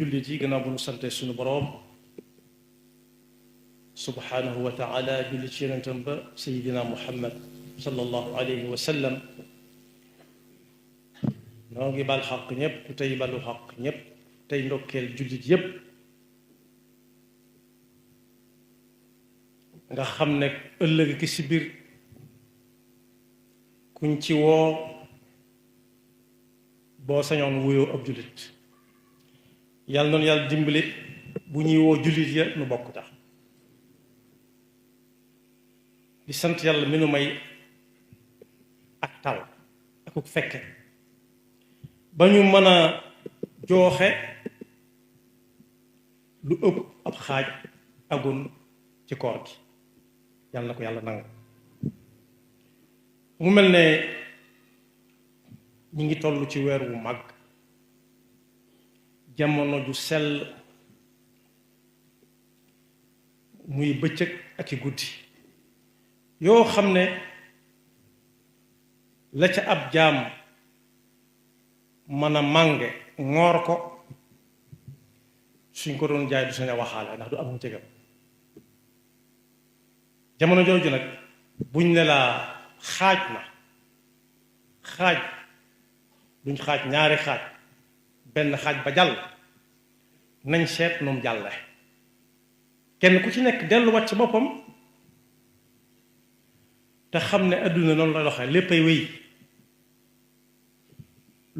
jullit yi gannaaw bu ñu sante suñu boroom subhanahu wa taala julli ci yonentam ba sayidina muhammad sallallahu alayhi wa sallam noo ngi bal xaq ñépp tey balu xaq ñépp tey ndokkeel jullit yépp nga xam ne ëllëg ki si biir kuñ ci woo boo sañoon wuyoo ab jullit yàlla noonu yàlla dimbali bu ñuy woo jullit ya nu bokk tax di sant yàlla mi nu may ak tal akuk fekke ba ñu mën a jooxe lu ëpp ab xaaj agun ci koor gi yàlla na ko yàlla nangu mu mel ne ñi ngi toll ci weer wu mag jamono ju sell muy bëccëg ak i guddi yoo xam ne la ca ab jaam mën a mànge ngoor ko suñ ko doon jaay du sañ a waxaale ndax du am njëgam jamono jooju nag buñ ne la xaaj na xaaj duñ xaaj ñaari xaaj benn xaaj ba jàll nañ seet noonu jàlle kenn ku ci nekk delluwaat ci boppam te xam ne adduna noonu la doxee léppay wéy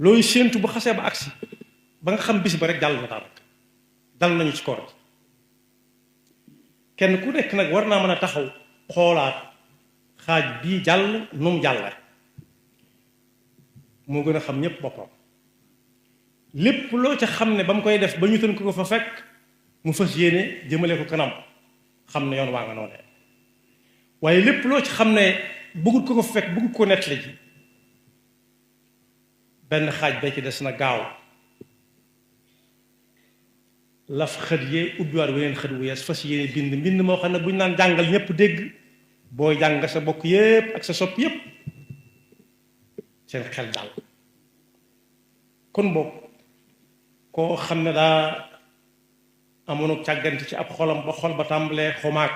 looy séentu bu xasee ba agsi ba nga xam bis ba rek jàll na daanaka dal nañu ci koor gi kenn ku nekk nag war naa mën a taxaw xoolaat xaaj bii jàll nu mu jàlle moo gën a xam ñépp boppam lépp loo ca xam ne ba mu koy def ba ñu tën ko fa fekk mu fas yéene jëmale ko kanam xam ne yoon waa nga noonee waaye lépp loo ci xam ne bëggut ko fa fekk bëggut ko nettali ji benn xaaj ba ci des na gaaw laf xët yee ubbiwaat weneen xët wu yees fas yéene mbind moo xam ne bu ñu naan jàngal ñépp dégg booy jàng sa bokk yépp ak sa sopp yépp seen xel dal kon bokk koo xam ne daa amoon ak càggante ci ab xolam ba xol ba tàmbalee xomaag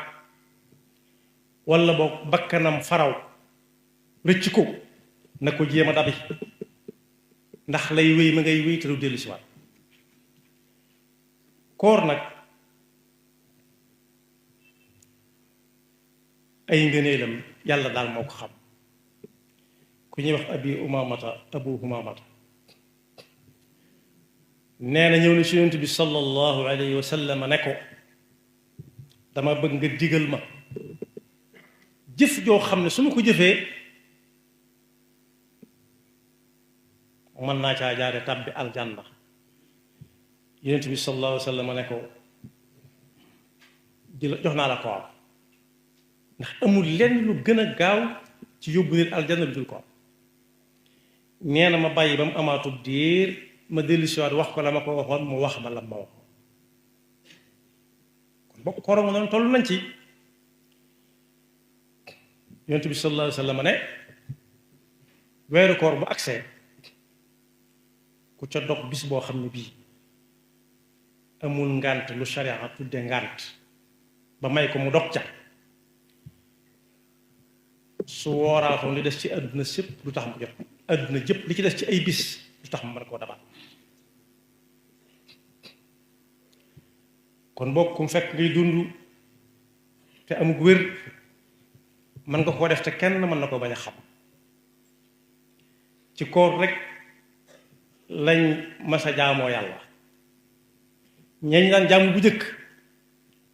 walla boog bakkanam faraw rëcc ko na ko jéem a dabi ndax lay wéy ma ngay wéy te du dellu si waat koor nag ay ngëneelam yàlla daal moo ko xam ku ñuy wax abu umamata nee na ñëw na ci yonent bi sallallahu alayhi wa sallam ne ko dama bëgg nga digal ma jëf joo xam ne su ma ko jëfee mën naa caa jaare tàbbi aljanna yonent bi sallallahu alayhi wa sallam ne ko jox naa la ko am ndax amul lenn lu gën a gaaw ci yóbbu nit aljanna lu dul ko am nee na ma bàyyi ba mu amaatub diir ma dellusiwaat wax ko la ma ko waxoon mu wax ma la ma wax kon bokk koor nga noonu toll nañ ci yonent bi sallallahu alayhi wa sallam ne weeru koor bu agsee ku ca dog bis boo xam ne bii amul ngànt lu sharia tudde ngànt ba may ko mu dog ca su wooraatoon li des ci àdduna sépp du tax mu jot àdduna jëpp li ci des ci ay bis du tax mu mën koo dabaat kon bokk ku mu fekk ngay dund te amug wér mën nga koo def te kenn mën na ko bañ a xam ci koor rek lañ masa jaamoo yàlla ñañ daan jaamu bu njëkk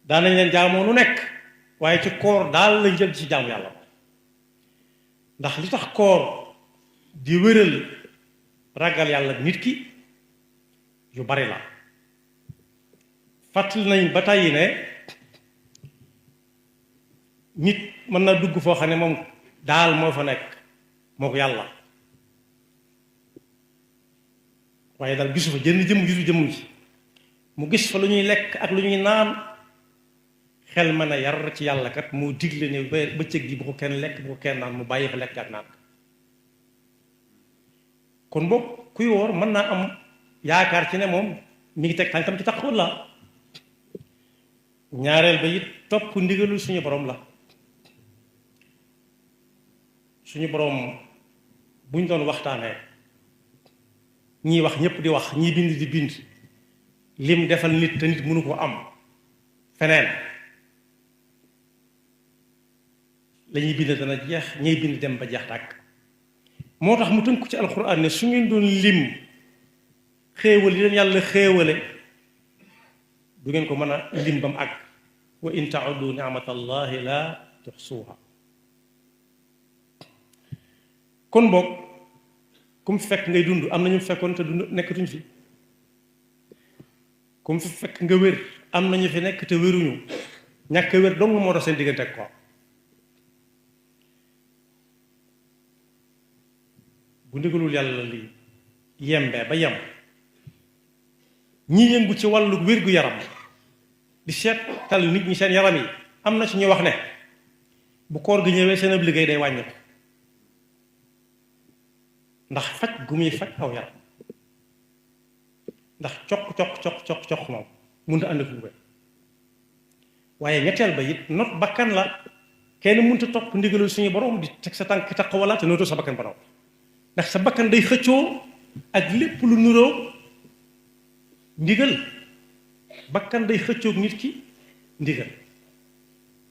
daan nañ leen jaamoo nu nekk waaye ci koor daal lañ jël ci jaamu yàlla ndax li tax koor di wéral ragal yàlla nit ki yu bari la fàttali nañ ba tàyyi ne nit mën na dugg foo xam ne moom daal moo fa nekk moo ko yàlla waaye daal gisu fa jënn jëm gisu jëmm ji mu gis fa lu ñuy lekk ak lu ñuy naan xel mën a yar ci yàlla kat moo digle ne bëccëg gi bu ko kenn lekk bu ko kenn naan mu bàyyi fa lekk ak naan kon boog kuy woor mën naa am yaakaar ci ne moom mi ngi teg tànkam ci taqwa la. ñaareel ba it topp ndigalul suñu borom la. suñu borom buñ doon waxtaanee ñii wax ñëpp di wax ñii bind di bind lim defal nit te nit mënu ko am feneen lañuy bind dana jeex ñiy bind dem ba jeex tàkk. moo tax mu tënku ci alxuraan ne su ngeen doon lim xéewal yi leen yàlla xéewale du ngeen ko mën a lim ba mu àgg. wa in tauddu ni'matallahi la tuxsuuha. kon boog ku mu fekk ngay dund am na ñu fekkoon te dund nekkatuñ fi. ku mu fi fekk nga wér am na ñu fi nekk te wéruñu ñàkk wér dong moo tax seen diggante ak ko. bu ndigalul yàlla lii yembee ba yem ñi yëngu ci wàllu wér-gu-yaram di seetal nit ñi seen yaram yi am na ci ñu wax ne bu koor gi ñëwee seen ab liggéey day wàññi ko ndax faj gu muy faj aw yaram ndax coq moom mënut a ànd ak lu wér. waaye ñetteel ba it not bakkan la kenn mënut a topp ndigalul suñu borom di teg sa tànk taqwa te nootoo sa bakkan borom ndax sa bakkan day xëccoo ak lépp lu nuroo ndigal. bakkan day xëccoog nit ki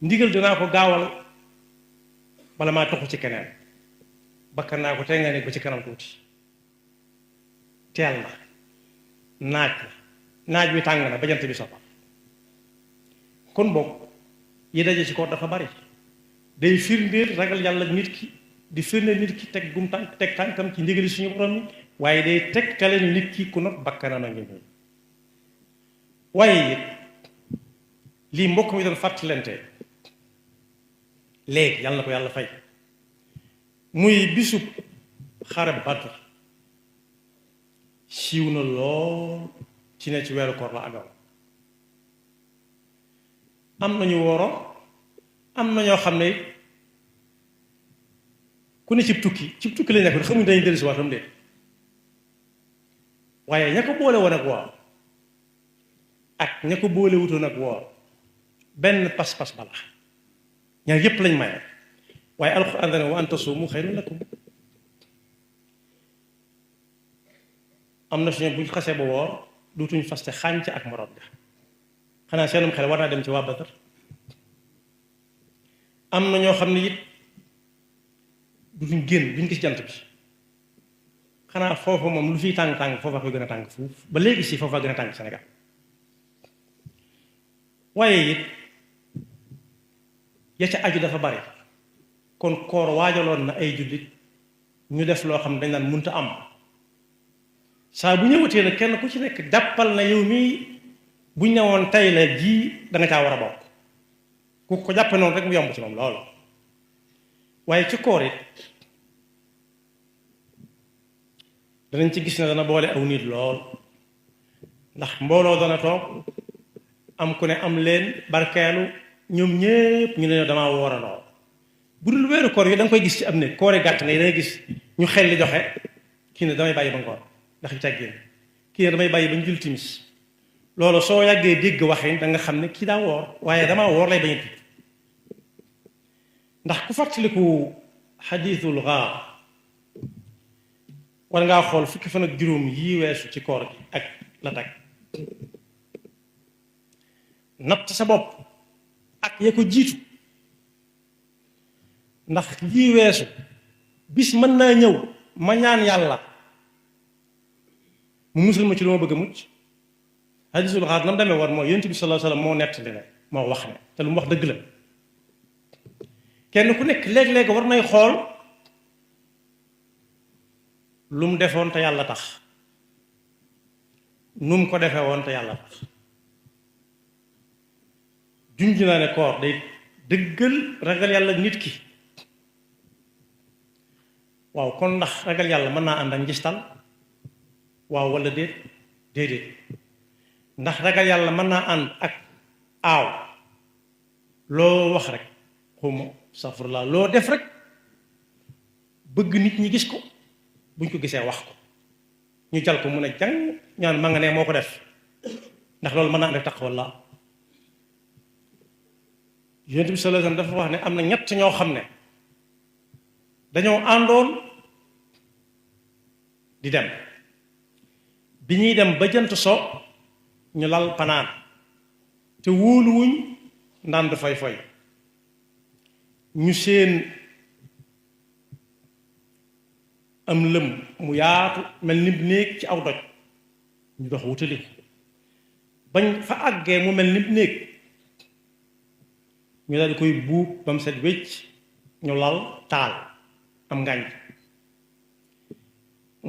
ndigal dinaa ko gaawal bala maa toxu ci keneen bakkan naa ko tey nga ne ba ci kanam tuuti teel na naaj wi tàng na ba jant bi soppa. kon boog yi daje ci ko dafa bari day firndeel ragal yàlla nit ki di firndeel nit ki teg gum tànk teg tànkam ci ndigali suñu borom ni waaye day teg tale nit ki ku not bakkanam a ngi nii. waaye it lii mbokk mi doon fàttalante léegi yàlla na ko yàlla fay muy bisub xare Badr siiw na lool ci ne ci weeru koor la agaw. am nañu wooro am na ñoo xam ne ku ne cib tukki lañ nekk xamuñ dañuy dellusi waatam de waaye ña ko boole woon ak waaw ak ña ko boole wutoon ak woor benn pas-pas bala ñaar yépp lañ maye waaye alxuraan dana wa an tasuumu xayrun lakum. am na suñu buñ xasee ba woor duutuñ faste xànc ak morom ja xanaa seenum xel war naa dem ci waa Badar. am na ñoo xam ne it duñ génn duñ gis jant bi xanaa foofa moom lu fiy tàng-tàng foofa koy gën a tàng fuuf ba léegi si foofa gën a tàng Sénégal. waaye it ya ca aju dafa bari kon koor waajaloon na ay jullit ñu def loo xam ne dañ naan munta am saa bu ñëwatee nag kenn ku ci nekk jàppal na yow mii buñ ne woon tey la ji da nga caa war a bokk ku ko jàppe noonu rek mu yomb ci moom loolu. waaye ci koor it danañ ci gis ne dana boole aw nit lool ndax mbooloo dana toog am ku ne am leen barkeelu ñoom ñépp ñu ne damaa woorandoo. bu dul weeru koor yi da nga koy gis ci am ne koore gàtt nga yi da ngay gis ñu xel li joxe kii ne damay bàyyi ba ngoon ndax yu càggéen kii ne damay bàyyi ba ñu jul timis loolu soo yàggee dégg waxin da nga xam ne kii daa woor waaye damaa woor lay bañ a tudd. ndax ku fàttaliku xadiisul gaar war ngaa xool fukki fan ak juróom yii weesu ci koor gi ak la tag natt sa bopp ak ya ko jiitu ndax lii weesu bis mën naa ñëw ma ñaan yàlla mu musul ma ci lu ma bëgg a mucc. hadiisul gaar nam demee war mooy yonent bi sallallahu alayhi wa sallam moo nettali ne moo wax ne te lu mu wax dëgg la kenn ku nekk léeg-léeg war nay xool lu mu defoon te yàlla tax nu mu ko defee woon te yàlla tax. junj naa ne koor day dëggal ragal yàlla nit ki waaw kon ndax ragal yàlla mën naa ànd ak njistal waaw wala déedéet ndax ragal yàlla mën naa ànd ak aaw loo wax rek xuma safurlaa loo def rek bëgg nit ñi gis ko buñ ko gisee wax ko ñu jal ko mun a jàng ñaan ma nga ne moo ko def ndax loolu mën naa ànd ak taqwallah. Yonent bi sallallahu alayhi wasallam dafa wax ne am na ñett ñoo xam ne dañoo àndoon di dem bi ñuy dem ba jant so ñu lal panaan te wóoluwuñ ndànd foy foy ñu seen am lëm mu yaatu mel ni néeg ci aw doj ñu dox wutali bañ fa àggee mu mel ni néeg ñu daal di koy buub ba mu set wécc ñu lal taal am ngànj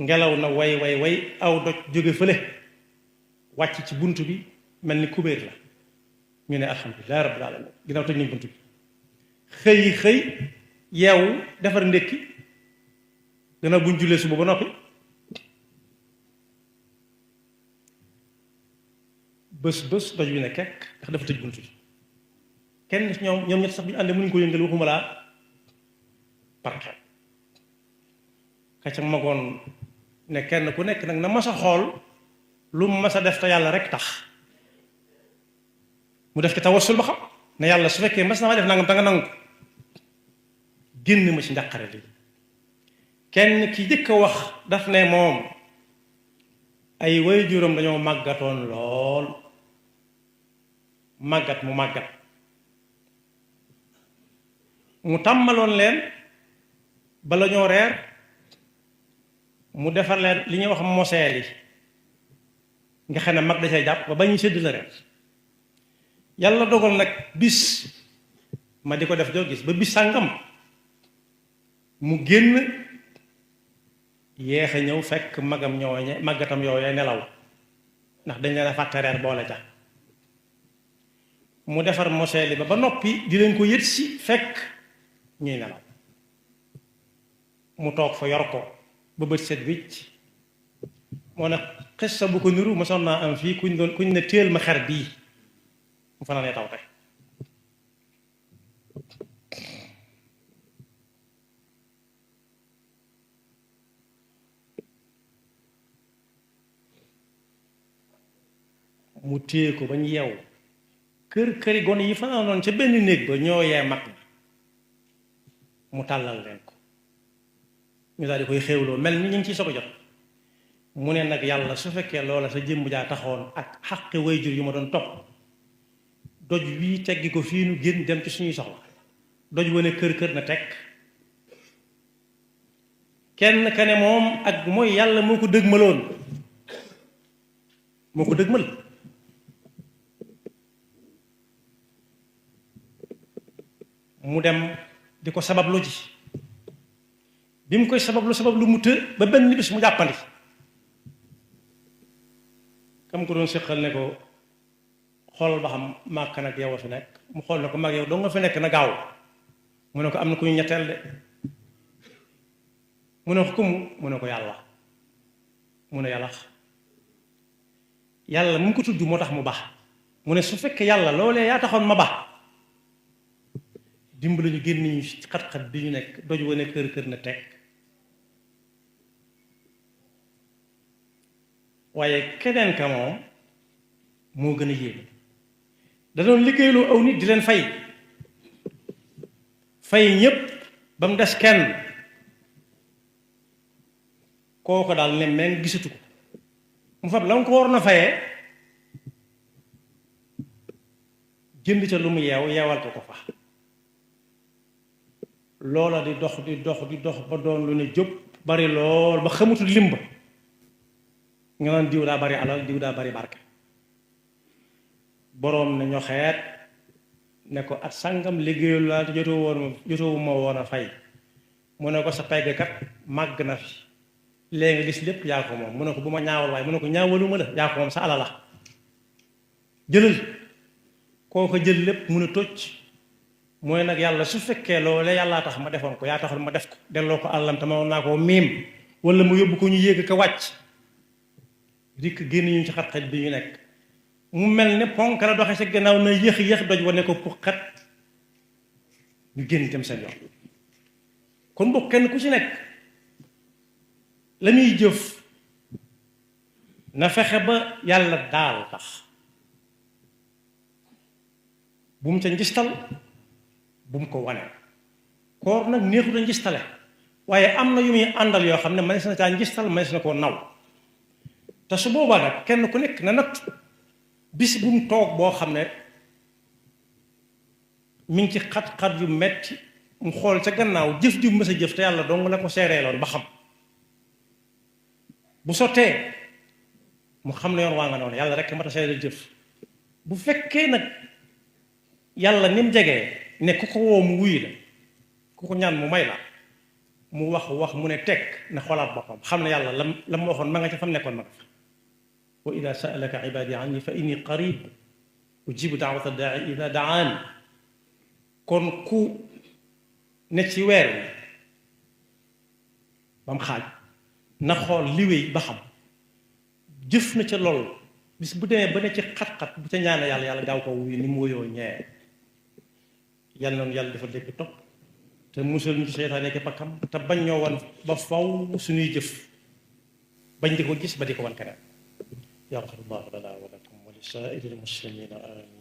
ngelaw na way way way aw doj jóge fële wàcc ci bunt bi mel ni kubéer la ñu ne alhamdulilah rabbil alamin ginnaaw tëj nañ bunt bi xëy yeewu defar ndékki gannaaw buñ jullee suba ba noppi bés doj bi ne kekk ndax dafa tëj bunt bi kenn ñoom ñett sax bu ñu àndee mënuñ ko yëngal waxuma laa parke ka ca magoon ne kenn ku nekk nag na mas a xool lu mu mas a def te yàlla rek tax mu def ci tawassul ba xam ne yàlla su fekkee mas na ma def nangam te nga nangu génn ma ci njàqare li kenn ki jëkk a wax daf ne moom ay waajuram dañoo màggatoon lool màggat mu tàmmaloon leen bala ñoo reer mu defar leen li ñuy wax moseel yi nga xam ne mag da cay jàpp ba bañuy sédd la reer yàlla dogal nag bis ma di ko def joo gis ba bis sàngam mu génn yéex a ñëw fekk màggatam yooyee nelaw ndax dañ leen a fàtte reer boole ca mu defar moseeli ba noppi di leen ko yët si fekk ñuy nelaw mu toog fa yor ko ba bët set wicc moo ne xissa bu ko niru ma son naa am fii kuñ ne téel ma xer bii mu fanaanee taw tey mu téye ko bañ yeewu këri gone yi fanaanoon ca benn néeg ba ñoo yee mag mu tàllal leen ko ñu daal di koy xéewloo mel ni ñu ngi ciy soog a jot mu ne nag yàlla su fekkee loola sa jëmm jaa taxoon ak xaqi wayjur yu ma doon topp doj wii teggi ko fii nu génn dem ci suñuy soxla doj wane kër na teg kenn ka ne moom ak mooy yàlla moo ko dëgmaloon moo ko dëgmal mu dem di ko sabablu ji bi mu koy sabablu mu të ba benn bis mu jàppandi kam ko doon séqal ne ko xool ba xam màkk nag yow a fi nekk mu xool ne ko mag yow doo nga fi nekk na gaaw mu ne ko am na ku ñu ñetteel de mu ne ko kumu mu ne ko yàlla mu ne yàlla mu ko tudd moo tax mu baax mu ne su fekkee yàlla loolee yaa taxoon ma baax dimbali ñu génn ñu ci xat-xat bi ñu nekk doj wane kër na teg waaye keneen ka moom moo gën a yéeme da doon liggéeyloo aw nit di leen fay ñépp ba mu des kenn kooko daal ne meen gisatu ko mu fab la nga ko waroon a fayee jënd ca lu mu yeewal ko fa loola di dox ba doon lu ne jóg bari lool ba xamutul limba nga naan diw daa bari alal diw daa bari barke boroom ne ñoo xeet ne ko at sàngam liggéeyul laa te jotowu ma woon a fay mu ne ko sa peggkat màgg na fi léegi nga gis lépp yaa ko moom mu ne ko bu ma ñaawal waaye mu ne ko ñaawaluma la yaa ko moom sa alala jëlal koo ko jël lépp mun a tocc mooy nag yàlla su fekkee loole yàllaa tax ma defoon ko yaa taxoon ma def ko delloo ko àllam te ma naa koo miim wala mu yóbbu ko ñu yéeg ko wàcc dikk génn ñu ci xat-xat bi ñu nekk mu mel ne ponk la doxe sa gannaaw na yéex doj wane ko pour xat ñu génn dem seen yoon kon bokk kenn ku ci nekk la muy jëf na fexe ba yàlla daal tax bu mu ca njistal bu mu ko wane koor nag neexut a njistale waaye am na yu muy àndal yoo xam ne mënees na caa njistal mënees na koo naw te su boobaa nag kenn ku nekk na natt bis bu mu toog boo xam ne mi ngi ci xat-xat yu metti mu xool ca gannaaw jëf ju mës a jëf te yàlla dong la ko seereeloon ba xam bu sottee mu xam ne yoon waa nga noonu yàlla rek mat a seereel jëf bu fekkee nag yàlla ni mu jegee ne ku ko woo mu wuyu la ku ko ñaan mu may la mu wax mu ne tekk ne xoolaat boppam xam ne yàlla la mu waxoon ma nga ca fam nekkoon ma nga fa wa ida saalaka ibadi anni fa inni qarib ujibu daawata daai ida daani kon ku ne ci weer wi ba mu xaaj na xool liwéy ba xam jëf na ca lool bis bu demee ba ne ci xat-xat bu ca ñaane yàlla yàlla gaaw ko wuyu ni mu wuyoo ñee yàlla noonu yàlla dafa dégg topp te musal ñu ci seytaane ki pakkam te bañ ñoo wan ba faw suñuy jëf bañ di ko gis ba di ko wan keneen yaxfirullahu lana wa lakum wa li saa'iril muslimina amin